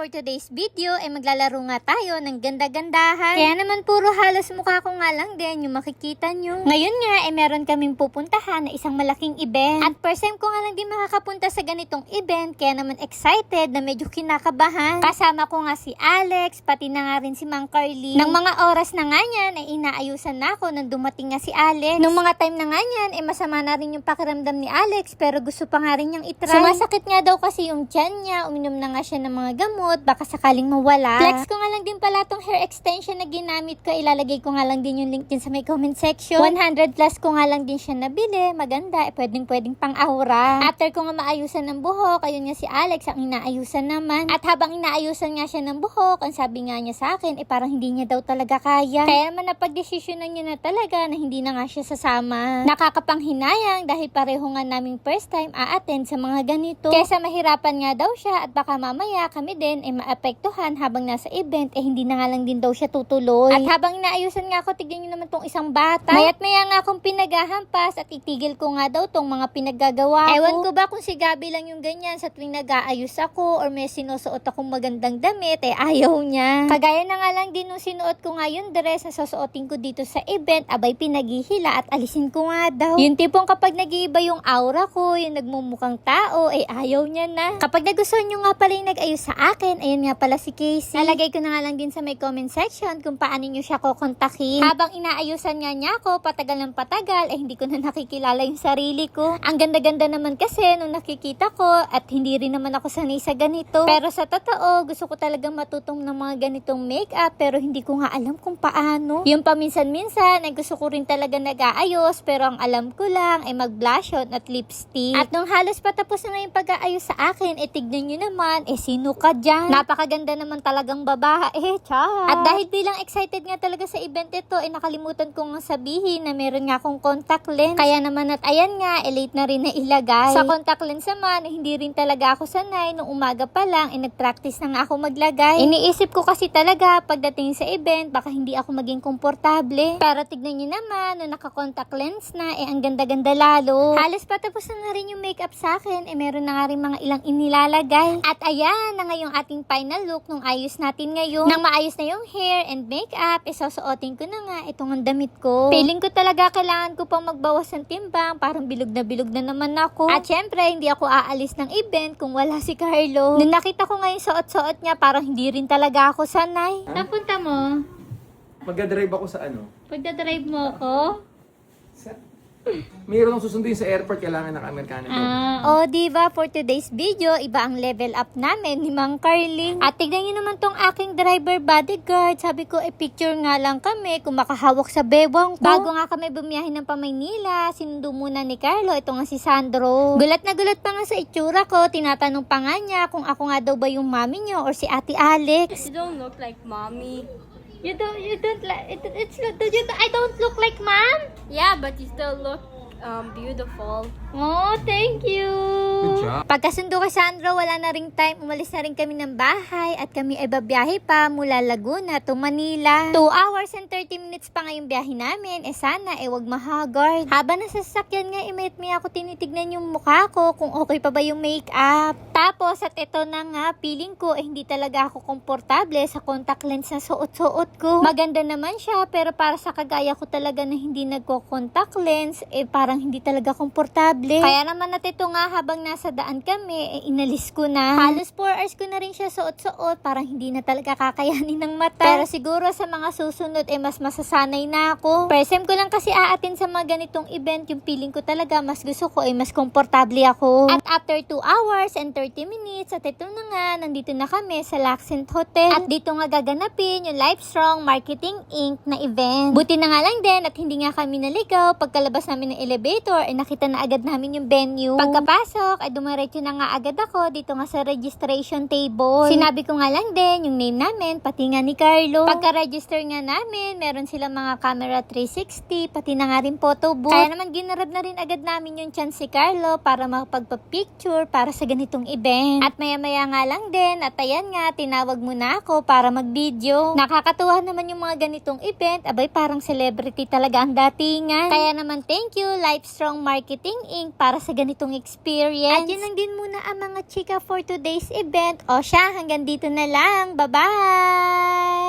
for today's video ay maglalaro nga tayo ng ganda-gandahan. Kaya naman puro halos mukha ko nga lang din yung makikita nyo. Ngayon nga ay meron kaming pupuntahan na isang malaking event. At first time ko nga lang din makakapunta sa ganitong event, kaya naman excited na medyo kinakabahan. Kasama ko nga si Alex, pati na nga rin si Mang Carly. Nang mga oras na nga yan ay inaayusan na ako nang dumating nga si Alex. Nung mga time na nga yan ay masama na rin yung pakiramdam ni Alex, pero gusto pa nga rin niyang itry. Sumasakit nga daw kasi yung tiyan niya, uminom na nga siya ng mga gamot, baka sakaling mawala. Flex ko nga lang din pala tong hair extension na ginamit ko, ilalagay ko nga lang din yung link din sa may comment section. 100 plus ko nga lang din siya nabili, maganda, pwedeng pang aura. After ko nga maayusan ng buhok, ayun nga si Alex ang inaayusan naman. At habang inaayusan nga siya ng buhok, ang sabi nga niya sa akin, parang hindi niya daw talaga kaya. Kaya naman napag-desisyonan niya na talaga na hindi na nga siya sasama. Nakakapanghinayang dahil pareho nga naming first time a-attend sa mga ganito. Kesa mahirapan nga daw siya at baka mamaya kami din maapektuhan habang nasa event hindi na nga lang din daw siya tutuloy. At habang inaayusan nga ako, tignan nyo naman tong isang bata. Maya't maya nga akong pinaghahampas at itigil ko nga daw tong mga pinaggagawa ko. Ewan ko ba kung si Gabi lang yung ganyan sa tuwing nag-aayos ako or may sinusuot akong magandang damit ayaw niya. Kagaya na nga lang din nung sinuot ko nga yung dress na susuotin ko dito sa event, abay pinaghihila at alisin ko nga daw. Yung tipong kapag nag-iiba yung aura ko, yung nagmumukhang tao, ayaw niya na. Kapag nagustuhan nyo nga pala yung nag-ayos sa akin, ayun nga pala si Casey. Nalagay ko na nga lang din sa may comment section kung paano nyo siya kukontakin. Habang inaayusan nga niya ako, patagal ng patagal, hindi ko na nakikilala yung sarili ko. Ang ganda-ganda naman kasi nung nakikita ko at hindi rin naman ako sanay sa ganito. Pero sa totoo, gusto ko talagang matutong ng mga ganitong makeup pero hindi ko nga alam kung paano. Yung paminsan-minsan ay gusto ko rin talaga nag-aayos pero ang alam ko lang ay mag-blush on at lipstick. At nung halos patapos na yung pag-aayos sa akin, tignan nyo naman, sino ka dyan? Napakaganda naman talagang babae, char. At dahil bilang excited nga talaga sa event ito, nakalimutan ko nga sabihin na meron nga akong contact lens. Kaya naman at ayan nga, late na rin na ilagay. Sa contact lens naman, hindi rin talaga ako sanay. Nung umaga pa lang, nag-practice na nga ako maglagay. Iniisip ko kasi talaga, pagdating sa event, baka hindi ako maging komportable. Pero tignan nyo naman, nung naka-contact lens na, ang ganda-ganda lalo. Halos patapos na rin yung makeup sa akin, meron na nga rin mga ilang inilalagay. At ayan na nga yung ating final look nung ayos natin ngayon. Nang maayos na yung hair and makeup, susuotin ko na nga itong ang damit ko. Feeling ko talaga kailangan ko pang magbawas ng timbang, parang bilog na naman ako. At syempre, hindi ako aalis ng event kung wala si Carlo. Nung nakita ko nga yung suot-suot niya, parang hindi rin talaga ako sanay. Saan punta mo? Magdadrive ako sa ano? Pagdadrive mo ako? Mayroon akong susunduin sa airport, kailangan naka-Amerikano. Diba, for today's video, iba ang level up namin ni Mang Carly. At tignan nyo naman tong aking driver bodyguard. Sabi ko, picture nga lang kami kung makahawak sa bewang ko. Bago nga kami bumiyahin ng Pamaynila, sinundo muna ni Carlo, ito nga si Sandro. Gulat na gulat pa nga sa itsura ko, tinatanong pa nga niya kung ako nga daw ba yung mami niyo or si Ate Alex. You don't look like mommy. You don't like, I don't look like mom? Yeah, but you still look beautiful. Oh, thank you. Good job. Pagkasundo kay Sandro, wala na ring time. Umalis na rin kami ng bahay at kami ay babiyahe pa mula Laguna to Manila. 2 hours and 30 minutes pa nga yung biyahe namin. Sana wag mahagard. Habang nasa sasakyan nga, may ako tinitignan yung mukha ko kung okay pa ba yung makeup. Tapos at ito na nga, feeling ko hindi talaga ako komportable sa contact lens na suot-suot ko. Maganda naman siya pero para sa kagaya ko talaga na hindi nagko-contact lens, parang hindi talaga komportable. Kaya naman at ito nga, habang nasa daan kami, inalis ko na. Halos 4 hours ko na rin siya suot-suot, parang hindi na talaga kakayanin ng mata. Pero siguro sa mga susunod, mas masasanay na ako. First time ko lang kasi aatin sa mga ganitong event, yung feeling ko talaga, mas gusto ko, mas komportable ako. At after 2 hours and 30 minutes, at ito na nga, nandito na kami sa Laxent Hotel. At dito nga gaganapin yung Livestrong Marketing Inc. na event. Buti na nga lang din at hindi nga kami naligaw. Pagkalabas namin ng elevator, nakita na agad namin yung venue. Pagkapasok, dumiretso na nga agad ako dito nga sa registration table. Sinabi ko nga lang din yung name namin, pati nga ni Carlo. Pagka-register nga namin, meron silang mga camera 360, pati na nga rin photo booth. Kaya naman ginarab na rin agad namin yung chance si Carlo para makapagpa-picture para sa ganitong event. At maya-maya nga lang din, at ayan nga, tinawag mo na ako para mag-video. Nakakatuwa naman yung mga ganitong event, abay parang celebrity talaga ang datingan. Kaya naman thank you, Livestrong Marketing Inc. para sa ganitong experience. At yun lang din muna ang mga chika for today's event. O siya, hanggang dito na lang. Bye-bye!